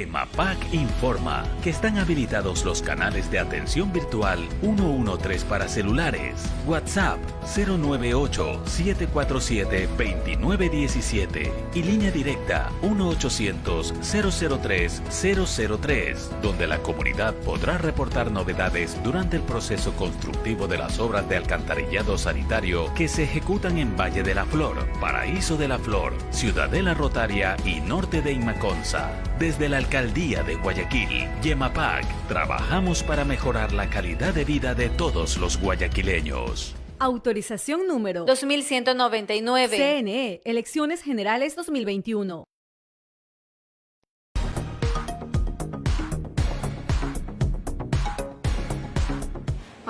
EMAPAC informa que están habilitados los canales de atención virtual 113 para celulares, WhatsApp 098-747-2917 y línea directa 1-800-003-003, donde la comunidad podrá reportar novedades durante el proceso constructivo de las obras de alcantarillado sanitario que se ejecutan en Valle de la Flor, Paraíso de la Flor, Ciudadela Rotaria y norte de Imaconza. Desde la Alcaldía de Guayaquil, EMAPAC, trabajamos para mejorar la calidad de vida de todos los guayaquileños. Autorización número 2199. CNE, Elecciones Generales 2021.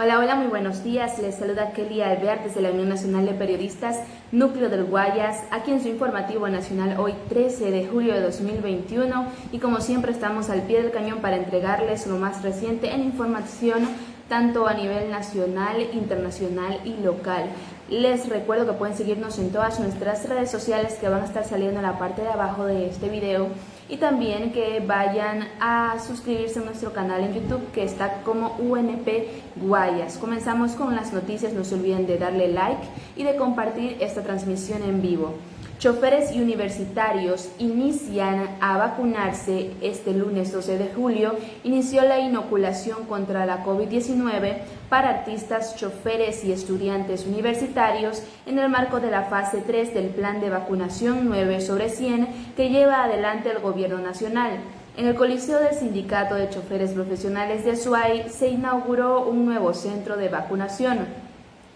Hola, muy buenos días. Les saluda Kelly Albert desde la Unión Nacional de Periodistas, Núcleo del Guayas, aquí en su informativo nacional hoy 13 de julio de 2021 y como siempre estamos al pie del cañón para entregarles lo más reciente en información tanto a nivel nacional, internacional y local. Les recuerdo que pueden seguirnos en todas nuestras redes sociales que van a estar saliendo en la parte de abajo de este video y también que vayan a suscribirse a nuestro canal en YouTube que está como UNP Guayas. Comenzamos con las noticias, no se olviden de darle like y de compartir esta transmisión en vivo. Choferes y universitarios inician a vacunarse. Este lunes 12 de julio inició la inoculación contra la COVID-19 para artistas, choferes y estudiantes universitarios en el marco de la fase 3 del plan de vacunación 9/100 que lleva adelante el Gobierno Nacional. En el Coliseo del Sindicato de Choferes Profesionales de Azuay se inauguró un nuevo centro de vacunación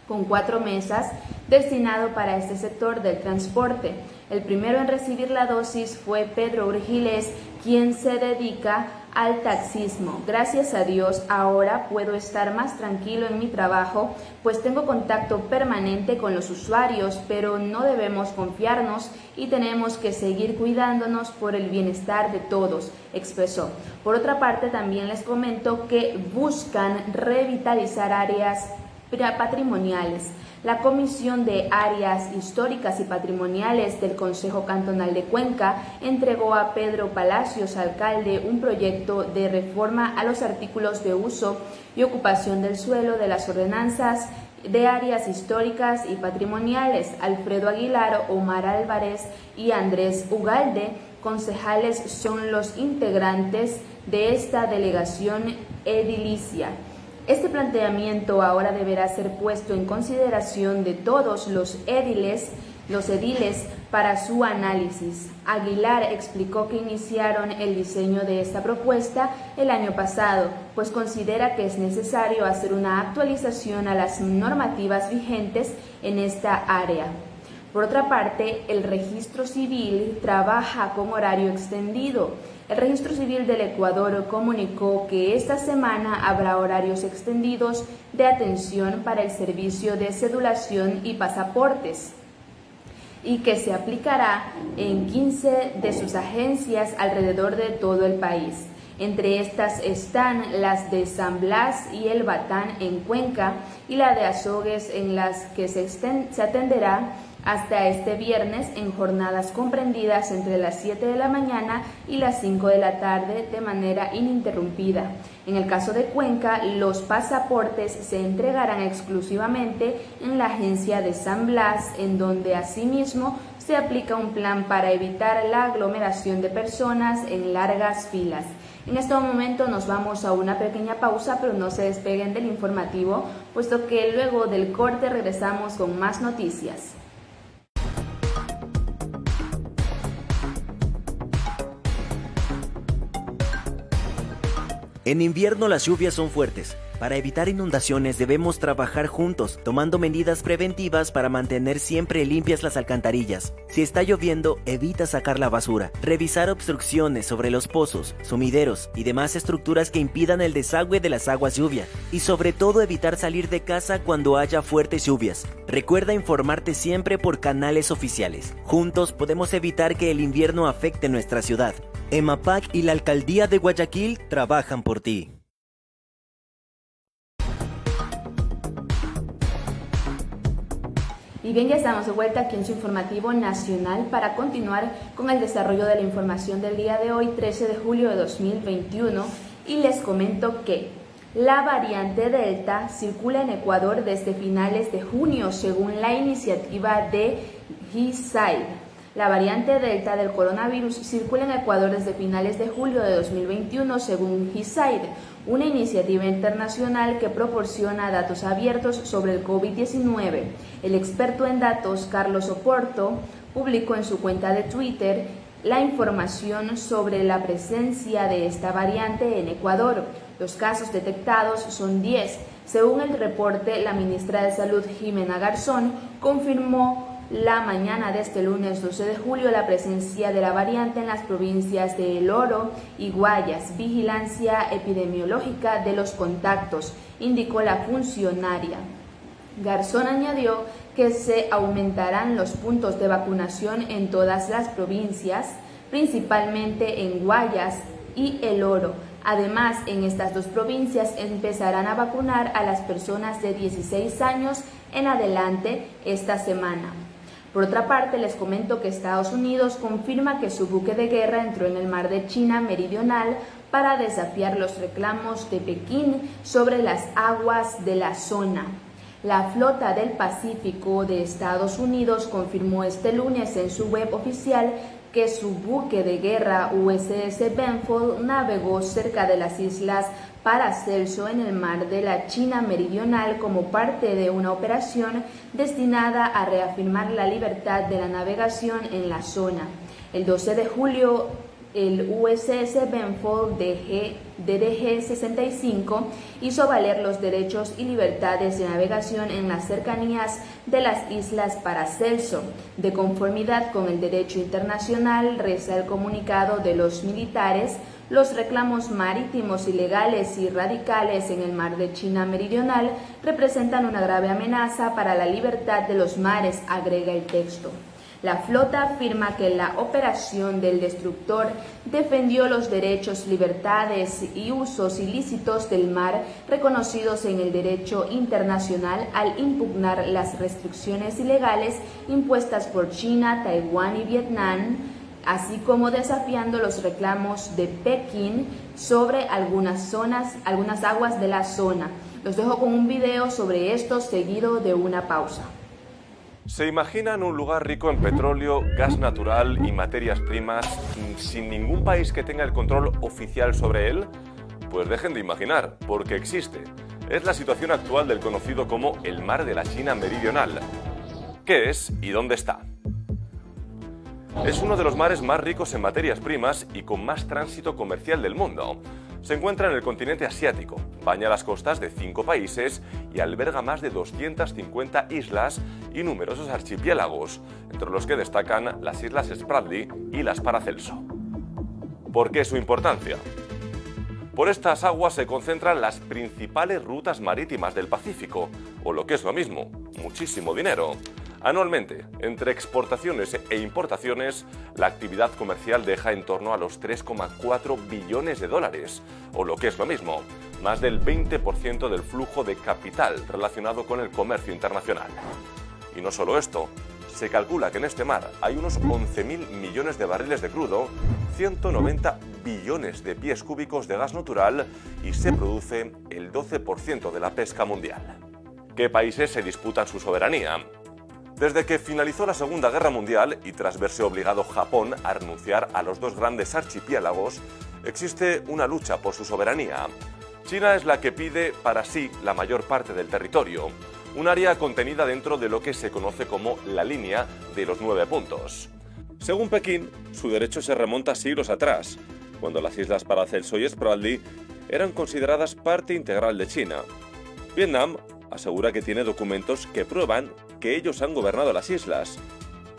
con 4 mesas destinado para este sector del transporte. El primero en recibir la dosis fue Pedro Urgiles, quien se dedica al taxismo. Gracias a Dios, ahora puedo estar más tranquilo en mi trabajo, pues tengo contacto permanente con los usuarios, pero no debemos confiarnos y tenemos que seguir cuidándonos por el bienestar de todos, expresó. Por otra parte, también les comento que buscan revitalizar áreas patrimoniales. La Comisión de Áreas Históricas y Patrimoniales del Consejo Cantonal de Cuenca entregó a Pedro Palacios, alcalde, un proyecto de reforma a los artículos de uso y ocupación del suelo de las ordenanzas de áreas históricas y patrimoniales. Alfredo Aguilar, Omar Álvarez y Andrés Ugalde, concejales, son los integrantes de esta delegación edilicia. Este planteamiento ahora deberá ser puesto en consideración de todos los ediles para su análisis. Aguilar explicó que iniciaron el diseño de esta propuesta el año pasado, pues considera que es necesario hacer una actualización a las normativas vigentes en esta área. Por otra parte, el Registro Civil trabaja con horario extendido. El Registro Civil del Ecuador comunicó que esta semana habrá horarios extendidos de atención para el servicio de cedulación y pasaportes y que se aplicará en 15 de sus agencias alrededor de todo el país. Entre estas están las de San Blas y El Batán en Cuenca y la de Azogues, en las que se atenderá hasta este viernes en jornadas comprendidas entre las 7 de la mañana y las 5 de la tarde de manera ininterrumpida. En el caso de Cuenca, los pasaportes se entregarán exclusivamente en la agencia de San Blas, en donde asimismo se aplica un plan para evitar la aglomeración de personas en largas filas. En este momento nos vamos a una pequeña pausa, pero no se despeguen del informativo, puesto que luego del corte regresamos con más noticias. En invierno las lluvias son fuertes. Para evitar inundaciones debemos trabajar juntos, tomando medidas preventivas para mantener siempre limpias las alcantarillas. Si está lloviendo, evita sacar la basura. Revisar obstrucciones sobre los pozos, sumideros y demás estructuras que impidan el desagüe de las aguas lluvia. Y sobre todo evitar salir de casa cuando haya fuertes lluvias. Recuerda informarte siempre por canales oficiales. Juntos podemos evitar que el invierno afecte nuestra ciudad. EMAPAC y la Alcaldía de Guayaquil trabajan por ti. Y bien, ya estamos de vuelta aquí en su informativo nacional para continuar con el desarrollo de la información del día de hoy, 13 de julio de 2021, y les comento que la variante Delta circula en Ecuador desde finales de junio, según la iniciativa de GISAID. La variante Delta del coronavirus circula en Ecuador desde finales de julio de 2021, según GISAID, una iniciativa internacional que proporciona datos abiertos sobre el COVID-19. El experto en datos, Carlos Oporto, publicó en su cuenta de Twitter la información sobre la presencia de esta variante en Ecuador. Los casos detectados son 10. Según el reporte, la ministra de Salud, Jimena Garzón, confirmó la mañana de este lunes 12 de julio la presencia de la variante en las provincias de El Oro y Guayas. Vigilancia epidemiológica de los contactos, indicó la funcionaria. Garzón añadió que se aumentarán los puntos de vacunación en todas las provincias, principalmente en Guayas y El Oro. Además, en estas dos provincias empezarán a vacunar a las personas de 16 años en adelante esta semana. Por otra parte, les comento que Estados Unidos confirma que su buque de guerra entró en el mar de China Meridional para desafiar los reclamos de Pekín sobre las aguas de la zona. La Flota del Pacífico de Estados Unidos confirmó este lunes en su web oficial que su buque de guerra USS Benfold navegó cerca de las islas Paracelso en el mar de la China Meridional como parte de una operación destinada a reafirmar la libertad de la navegación en la zona. El 12 de julio, el USS Benfold DDG-65 hizo valer los derechos y libertades de navegación en las cercanías de las islas Paracelso. De conformidad con el derecho internacional, reza el comunicado de los militares, los reclamos marítimos ilegales y radicales en el mar de China Meridional representan una grave amenaza para la libertad de los mares, agrega el texto. La flota afirma que la operación del destructor defendió los derechos, libertades y usos ilícitos del mar reconocidos en el derecho internacional al impugnar las restricciones ilegales impuestas por China, Taiwán y Vietnam, así como desafiando los reclamos de Pekín sobre algunas aguas de la zona. Los dejo con un video sobre esto seguido de una pausa. ¿Se imaginan un lugar rico en petróleo, gas natural y materias primas sin ningún país que tenga el control oficial sobre él? Pues dejen de imaginar, porque existe. Es la situación actual del conocido como el Mar de la China Meridional. ¿Qué es y dónde está? Es uno de los mares más ricos en materias primas y con más tránsito comercial del mundo. Se encuentra en el continente asiático, baña las costas de 5 países y alberga más de 250 islas y numerosos archipiélagos, entre los que destacan las islas Spratly y las Paracelso. ¿Por qué su importancia? Por estas aguas se concentran las principales rutas marítimas del Pacífico, o lo que es lo mismo, muchísimo dinero. Anualmente, entre exportaciones e importaciones, la actividad comercial deja en torno a los 3,4 billones de dólares, o lo que es lo mismo, más del 20% del flujo de capital relacionado con el comercio internacional. Y no solo esto, se calcula que en este mar hay unos 11.000 millones de barriles de crudo, 190 billones de pies cúbicos de gas natural y se produce el 12% de la pesca mundial. ¿Qué países se disputan su soberanía? Desde que finalizó la Segunda Guerra Mundial y tras verse obligado Japón a renunciar a los 2 grandes archipiélagos, existe una lucha por su soberanía. China es la que pide para sí la mayor parte del territorio, un área contenida dentro de lo que se conoce como la línea de los 9 puntos. Según Pekín, su derecho se remonta siglos atrás, cuando las islas Paracelso y Spratly eran consideradas parte integral de China. Vietnam asegura que tiene documentos que prueban que ellos han gobernado las islas.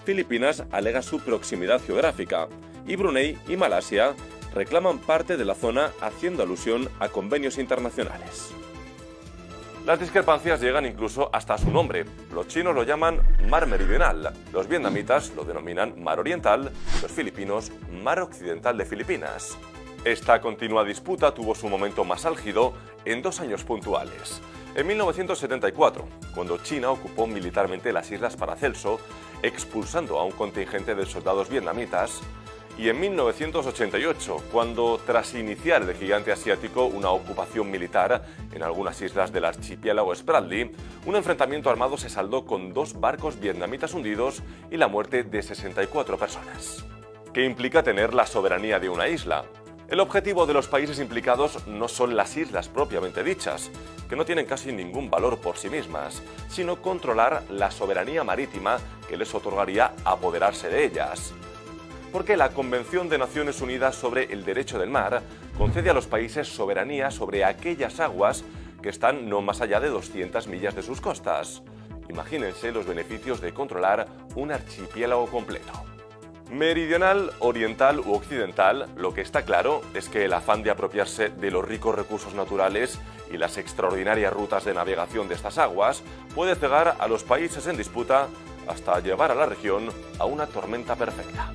Filipinas alega su proximidad geográfica y Brunei y Malasia reclaman parte de la zona haciendo alusión a convenios internacionales. Las discrepancias llegan incluso hasta su nombre. Los chinos lo llaman Mar Meridional, los vietnamitas lo denominan Mar Oriental, los filipinos Mar Occidental de Filipinas. Esta continua disputa tuvo su momento más álgido en 2 años puntuales. En 1974, cuando China ocupó militarmente las Islas Paracelso, expulsando a un contingente de soldados vietnamitas, y en 1988, cuando tras iniciar el gigante asiático una ocupación militar en algunas islas del archipiélago Spratly, un enfrentamiento armado se saldó con 2 barcos vietnamitas hundidos y la muerte de 64 personas. ¿Qué implica tener la soberanía de una isla? El objetivo de los países implicados no son las islas propiamente dichas, que no tienen casi ningún valor por sí mismas, sino controlar la soberanía marítima que les otorgaría apoderarse de ellas. Porque la Convención de Naciones Unidas sobre el Derecho del Mar concede a los países soberanía sobre aquellas aguas que están no más allá de 200 millas de sus costas. Imagínense los beneficios de controlar un archipiélago completo. Meridional, oriental u occidental, lo que está claro es que el afán de apropiarse de los ricos recursos naturales y las extraordinarias rutas de navegación de estas aguas puede cegar a los países en disputa hasta llevar a la región a una tormenta perfecta.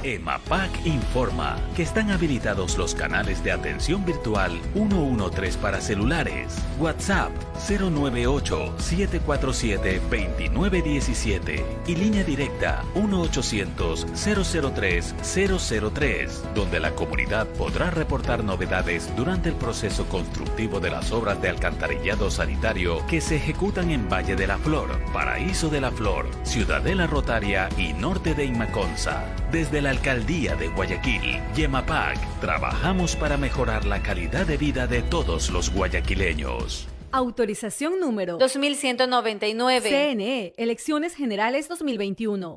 EMAPAC informa que están habilitados los canales de atención virtual 113 para celulares, WhatsApp 098-747-2917 y línea directa 1-800-003-003, donde la comunidad podrá reportar novedades durante el proceso constructivo de las obras de alcantarillado sanitario que se ejecutan en Valle de la Flor, Paraíso de la Flor, Ciudadela Rotaria y norte de Imaconza. Desde la Alcaldía de Guayaquil y EMAPAC, trabajamos para mejorar la calidad de vida de todos los guayaquileños. Autorización número 2199. CNE, Elecciones Generales 2021.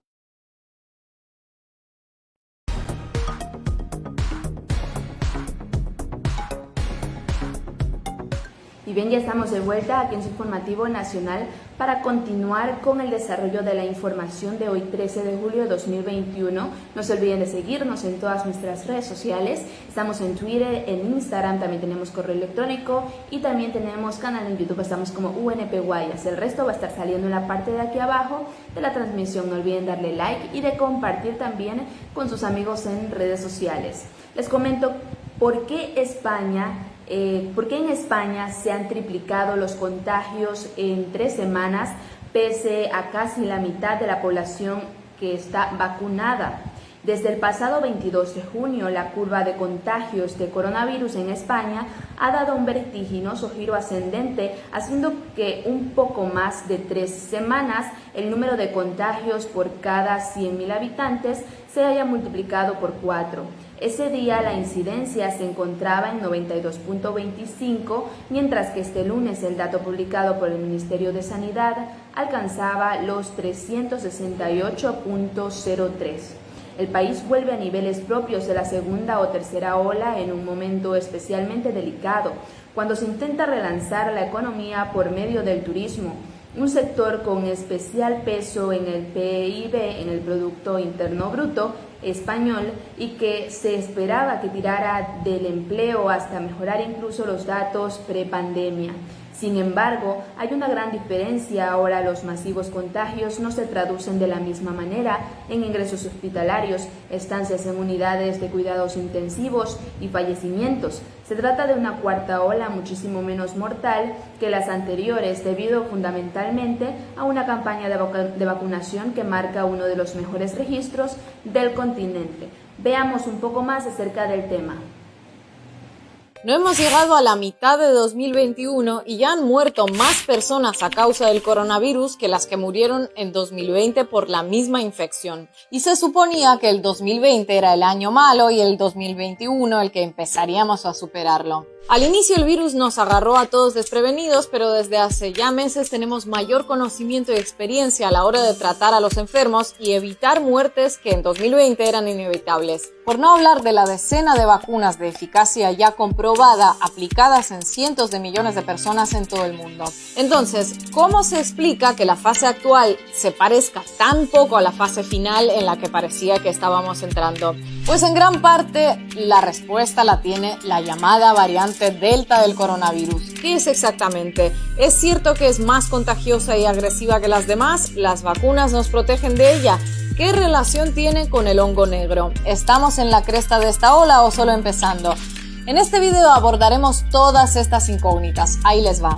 Y bien, ya estamos de vuelta aquí en su informativo nacional para continuar con el desarrollo de la información de hoy 13 de julio de 2021. No se olviden de seguirnos en todas nuestras redes sociales. Estamos en Twitter, en Instagram, también tenemos correo electrónico y también tenemos canal en YouTube. Estamos como UNP Guayas. El resto va a estar saliendo en la parte de aquí abajo de la transmisión. No olviden darle like y de compartir también con sus amigos en redes sociales. Les comento por qué en España se han triplicado los contagios en 3 semanas, pese a casi la mitad de la población que está vacunada. Desde el pasado 22 de junio, la curva de contagios de coronavirus en España ha dado un vertiginoso giro ascendente, haciendo que un poco más de 3 semanas el número de contagios por cada 100.000 habitantes se haya multiplicado por 4. Ese día la incidencia se encontraba en 92.25, mientras que este lunes el dato publicado por el Ministerio de Sanidad alcanzaba los 368.03. El país vuelve a niveles propios de la segunda o tercera ola en un momento especialmente delicado, cuando se intenta relanzar la economía por medio del turismo, un sector con especial peso en el PIB, en el Producto Interno Bruto español, y que se esperaba que tirara del empleo hasta mejorar incluso los datos prepandemia. Sin embargo, hay una gran diferencia. Ahora los masivos contagios no se traducen de la misma manera en ingresos hospitalarios, estancias en unidades de cuidados intensivos y fallecimientos. Se trata de una cuarta ola muchísimo menos mortal que las anteriores, debido fundamentalmente a una campaña de vacunación que marca uno de los mejores registros del continente. Veamos un poco más acerca del tema. No hemos llegado a la mitad de 2021 y ya han muerto más personas a causa del coronavirus que las que murieron en 2020 por la misma infección. Y se suponía que el 2020 era el año malo y el 2021 el que empezaríamos a superarlo. Al inicio el virus nos agarró a todos desprevenidos, pero desde hace ya meses tenemos mayor conocimiento y experiencia a la hora de tratar a los enfermos y evitar muertes que en 2020 eran inevitables. Por no hablar de la decena de vacunas de eficacia ya comprobada, aplicadas en cientos de millones de personas en todo el mundo. Entonces, ¿cómo se explica que la fase actual se parezca tan poco a la fase final en la que parecía que estábamos entrando? Pues en gran parte la respuesta la tiene la llamada variante Delta del coronavirus. ¿Qué es exactamente? ¿Es cierto que es más contagiosa y agresiva que las demás? ¿Las vacunas nos protegen de ella? ¿Qué relación tiene con el hongo negro? ¿Estamos en la cresta de esta ola o solo empezando? En este video abordaremos todas estas incógnitas. Ahí les va.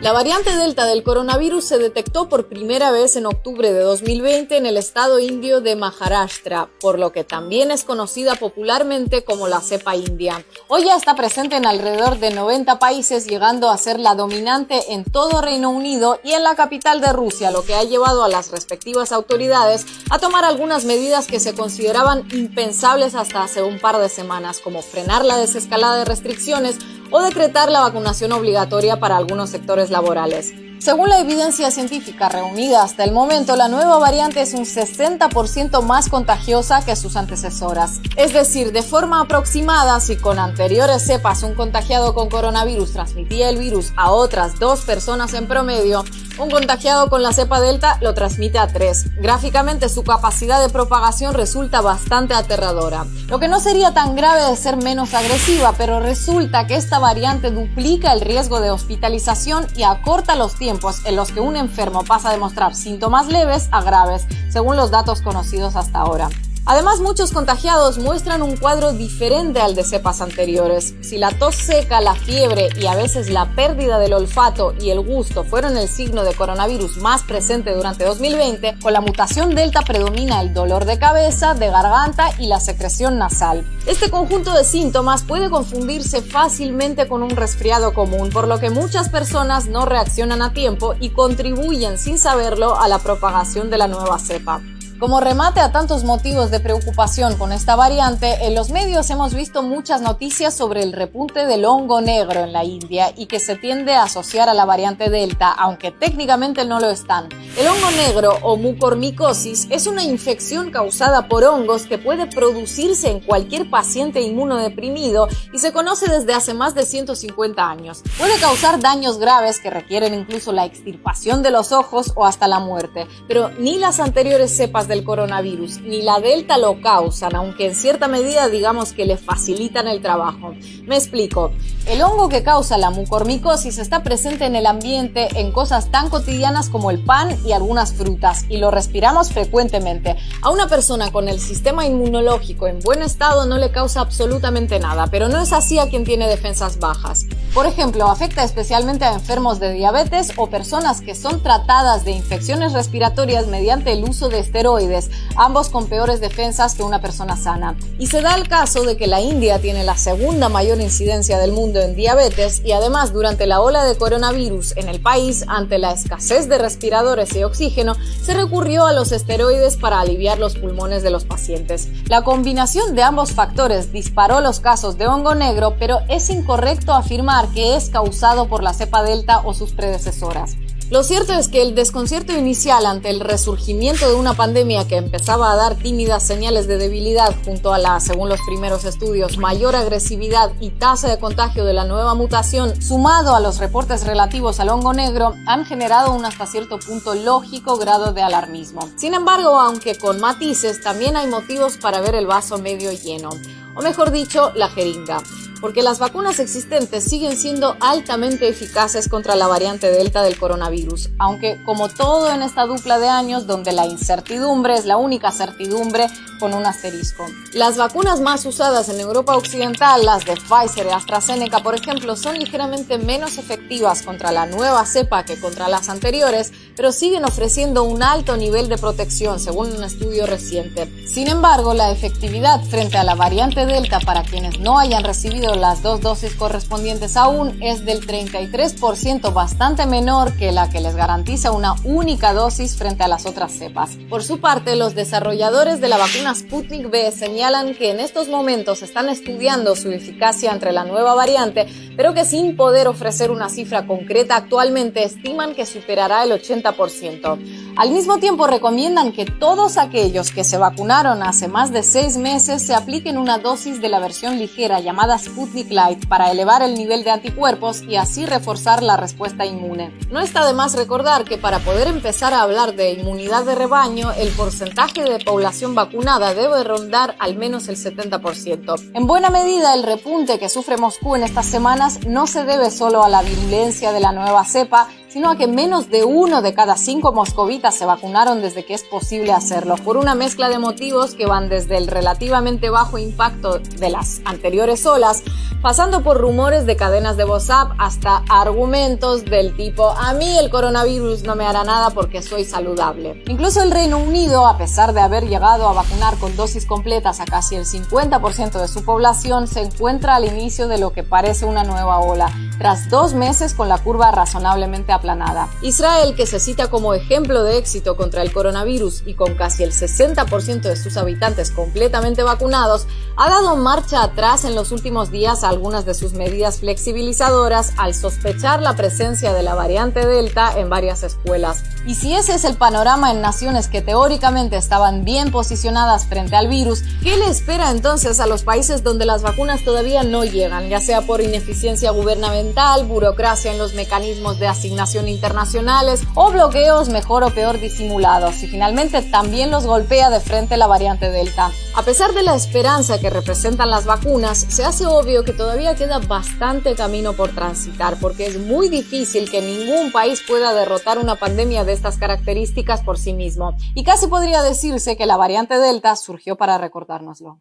La variante Delta del coronavirus se detectó por primera vez en octubre de 2020 en el estado indio de Maharashtra, por lo que también es conocida popularmente como la cepa india. Hoy ya está presente en alrededor de 90 países, llegando a ser la dominante en todo Reino Unido y en la capital de Rusia, lo que ha llevado a las respectivas autoridades a tomar algunas medidas que se consideraban impensables hasta hace un par de semanas, como frenar la desescalada de restricciones o decretar la vacunación obligatoria para algunos sectores laborales. Según la evidencia científica reunida hasta el momento, la nueva variante es un 60% más contagiosa que sus antecesoras. Es decir, de forma aproximada, si con anteriores cepas un contagiado con coronavirus transmitía el virus a otras 2 personas en promedio, un contagiado con la cepa Delta lo transmite a 3. Gráficamente, su capacidad de propagación resulta bastante aterradora. Lo que no sería tan grave de ser menos agresiva, pero resulta que esta variante duplica el riesgo de hospitalización y acorta los tiempos en los que un enfermo pasa de mostrar síntomas leves a graves, según los datos conocidos hasta ahora. Además, muchos contagiados muestran un cuadro diferente al de cepas anteriores. Si la tos seca, la fiebre y a veces la pérdida del olfato y el gusto fueron el signo de coronavirus más presente durante 2020, con la mutación Delta predomina el dolor de cabeza, de garganta y la secreción nasal. Este conjunto de síntomas puede confundirse fácilmente con un resfriado común, por lo que muchas personas no reaccionan a tiempo y contribuyen sin saberlo a la propagación de la nueva cepa. Como remate a tantos motivos de preocupación con esta variante, en los medios hemos visto muchas noticias sobre el repunte del hongo negro en la India y que se tiende a asociar a la variante Delta, aunque técnicamente no lo están. El hongo negro o mucormicosis es una infección causada por hongos que puede producirse en cualquier paciente inmunodeprimido y se conoce desde hace más de 150 años. Puede causar daños graves que requieren incluso la extirpación de los ojos o hasta la muerte, pero ni las anteriores cepas del coronavirus ni la Delta lo causan, aunque en cierta medida digamos que le facilitan el trabajo. Me explico. El hongo que causa la mucormicosis está presente en el ambiente en cosas tan cotidianas como el pan y algunas frutas, y lo respiramos frecuentemente. A una persona con el sistema inmunológico en buen estado no le causa absolutamente nada, pero no es así a quien tiene defensas bajas. Por ejemplo, afecta especialmente a enfermos de diabetes o personas que son tratadas de infecciones respiratorias mediante el uso de esteroides, ambos con peores defensas que una persona sana. Y se da el caso de que la India tiene la segunda mayor incidencia del mundo en diabetes y además durante la ola de coronavirus en el país, ante la escasez de respiradores y oxígeno, se recurrió a los esteroides para aliviar los pulmones de los pacientes. La combinación de ambos factores disparó los casos de hongo negro, pero es incorrecto afirmar que es causado por la cepa Delta o sus predecesoras. Lo cierto es que el desconcierto inicial ante el resurgimiento de una pandemia que empezaba a dar tímidas señales de debilidad junto a la, según los primeros estudios, mayor agresividad y tasa de contagio de la nueva mutación, sumado a los reportes relativos al hongo negro, han generado un hasta cierto punto lógico grado de alarmismo. Sin embargo, aunque con matices, también hay motivos para ver el vaso medio lleno, o mejor dicho, la jeringa. Porque las vacunas existentes siguen siendo altamente eficaces contra la variante Delta del coronavirus, aunque como todo en esta dupla de años donde la incertidumbre es la única certidumbre con un asterisco. Las vacunas más usadas en Europa Occidental, las de Pfizer y AstraZeneca, por ejemplo, son ligeramente menos efectivas contra la nueva cepa que contra las anteriores, pero siguen ofreciendo un alto nivel de protección, según un estudio reciente. Sin embargo, la efectividad frente a la variante Delta para quienes no hayan recibido las 2 dosis correspondientes aún es del 33%, bastante menor que la que les garantiza una única dosis frente a las otras cepas. Por su parte, los desarrolladores de la vacuna Sputnik V señalan que en estos momentos están estudiando su eficacia entre la nueva variante, pero que sin poder ofrecer una cifra concreta actualmente estiman que superará el 80%. Al mismo tiempo, recomiendan que todos aquellos que se vacunaron hace más de 6 meses se apliquen una dosis de la versión ligera llamada Sputnik Sputnik Light para elevar el nivel de anticuerpos y así reforzar la respuesta inmune. No está de más recordar que para poder empezar a hablar de inmunidad de rebaño, el porcentaje de población vacunada debe rondar al menos el 70%. En buena medida, el repunte que sufre Moscú en estas semanas no se debe solo a la virulencia de la nueva cepa, sino a que menos de 1 de cada 5 moscovitas se vacunaron desde que es posible hacerlo, por una mezcla de motivos que van desde el relativamente bajo impacto de las anteriores olas, pasando por rumores de cadenas de WhatsApp hasta argumentos del tipo «a mí el coronavirus no me hará nada porque soy saludable». Incluso el Reino Unido, a pesar de haber llegado a vacunar con dosis completas a casi el 50% de su población, se encuentra al inicio de lo que parece una nueva ola, tras 2 meses con la curva razonablemente aplanada. Israel, que se cita como ejemplo de éxito contra el coronavirus y con casi el 60% de sus habitantes completamente vacunados, ha dado marcha atrás en los últimos días a algunas de sus medidas flexibilizadoras al sospechar la presencia de la variante Delta en varias escuelas. Y si ese es el panorama en naciones que teóricamente estaban bien posicionadas frente al virus, ¿qué le espera entonces a los países donde las vacunas todavía no llegan, ya sea por ineficiencia gubernamental, burocracia en los mecanismos de asignación internacionales o bloqueos mejor o peor disimulados? Y finalmente también los golpea de frente la variante Delta. A pesar de la esperanza que representan las vacunas, se hace obvio que todavía queda bastante camino por transitar, porque es muy difícil que ningún país pueda derrotar una pandemia de estas características por sí mismo. Y casi podría decirse que la variante Delta surgió para recordárnoslo.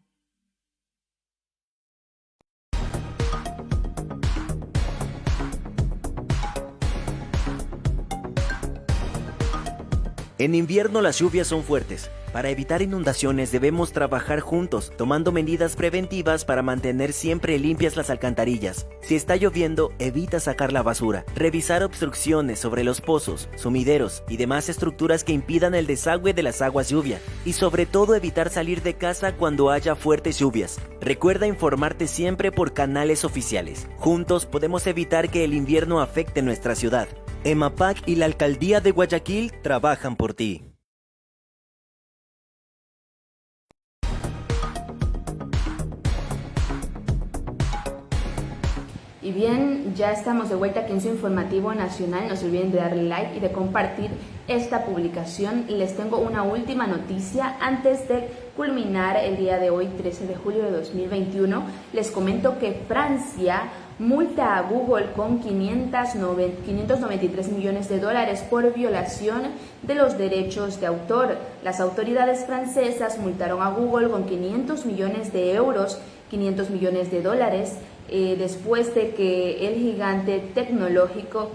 En invierno las lluvias son fuertes. Para evitar inundaciones debemos trabajar juntos, tomando medidas preventivas para mantener siempre limpias las alcantarillas. Si está lloviendo, evita sacar la basura. Revisar obstrucciones sobre los pozos, sumideros y demás estructuras que impidan el desagüe de las aguas lluvia. Y sobre todo evitar salir de casa cuando haya fuertes lluvias. Recuerda informarte siempre por canales oficiales. Juntos podemos evitar que el invierno afecte nuestra ciudad. EMAPAC y la Alcaldía de Guayaquil trabajan por ti. Y bien, ya estamos de vuelta aquí en su informativo nacional. No se olviden de darle like y de compartir esta publicación. Les tengo una última noticia antes de culminar el día de hoy, 13 de julio de 2021. Les comento que Francia multa a Google con 593 millones de dólares por violación de los derechos de autor. Las autoridades francesas multaron a Google con 500 millones de euros, 500 millones de dólares, después de que el gigante tecnológico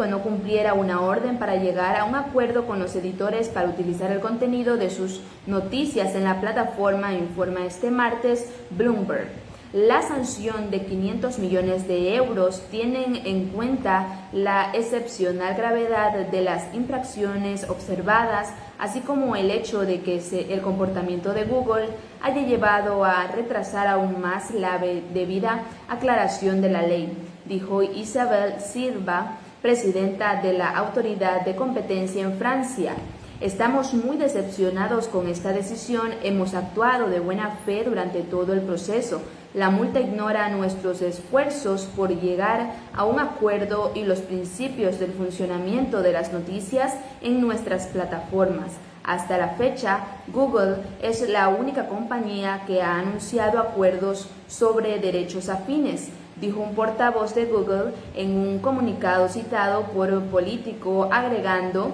no cumpliera una orden para llegar a un acuerdo con los editores para utilizar el contenido de sus noticias en la plataforma, informa este martes Bloomberg. La sanción de 500 millones de euros tiene en cuenta la excepcional gravedad de las infracciones observadas, así como el hecho de que el comportamiento de Google haya llevado a retrasar aún más la debida aclaración de la ley, dijo Isabelle Silva, presidenta de la Autoridad de Competencia en Francia. Estamos muy decepcionados con esta decisión, hemos actuado de buena fe durante todo el proceso. La multa ignora nuestros esfuerzos por llegar a un acuerdo y los principios del funcionamiento de las noticias en nuestras plataformas. Hasta la fecha, Google es la única compañía que ha anunciado acuerdos sobre derechos afines, dijo un portavoz de Google en un comunicado citado por Político, agregando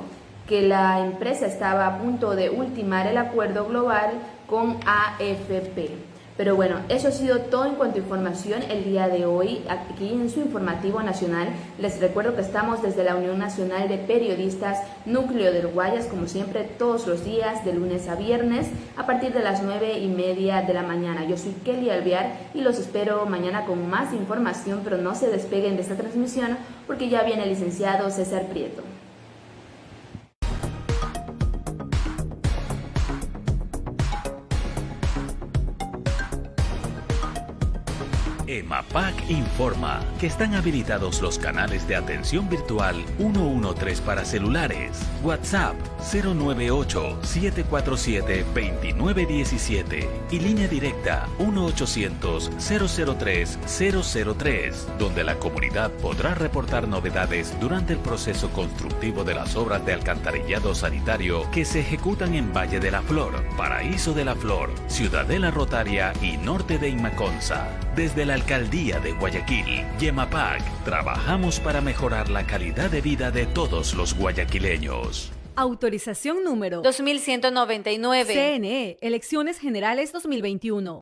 que la empresa estaba a punto de ultimar el acuerdo global con AFP. Pero bueno, eso ha sido todo en cuanto a información el día de hoy aquí en su informativo nacional. Les recuerdo que estamos desde la Unión Nacional de Periodistas Núcleo del Guayas, como siempre, todos los días de lunes a viernes a partir de las 9:30 de la mañana. Yo soy Kelly Alvear y los espero mañana con más información, pero no se despeguen de esta transmisión porque ya viene el licenciado César Prieto. EMAPAC informa que están habilitados los canales de atención virtual 113 para celulares, WhatsApp 098-747-2917 y línea directa 1-800-003-003, donde la comunidad podrá reportar novedades durante el proceso constructivo de las obras de alcantarillado sanitario que se ejecutan en Valle de la Flor, Paraíso de la Flor, Ciudadela Rotaria y norte de Imaconza. Desde la Alcaldía de Guayaquil y EMAPAC, trabajamos para mejorar la calidad de vida de todos los guayaquileños. Autorización número 2199. CNE, Elecciones Generales 2021.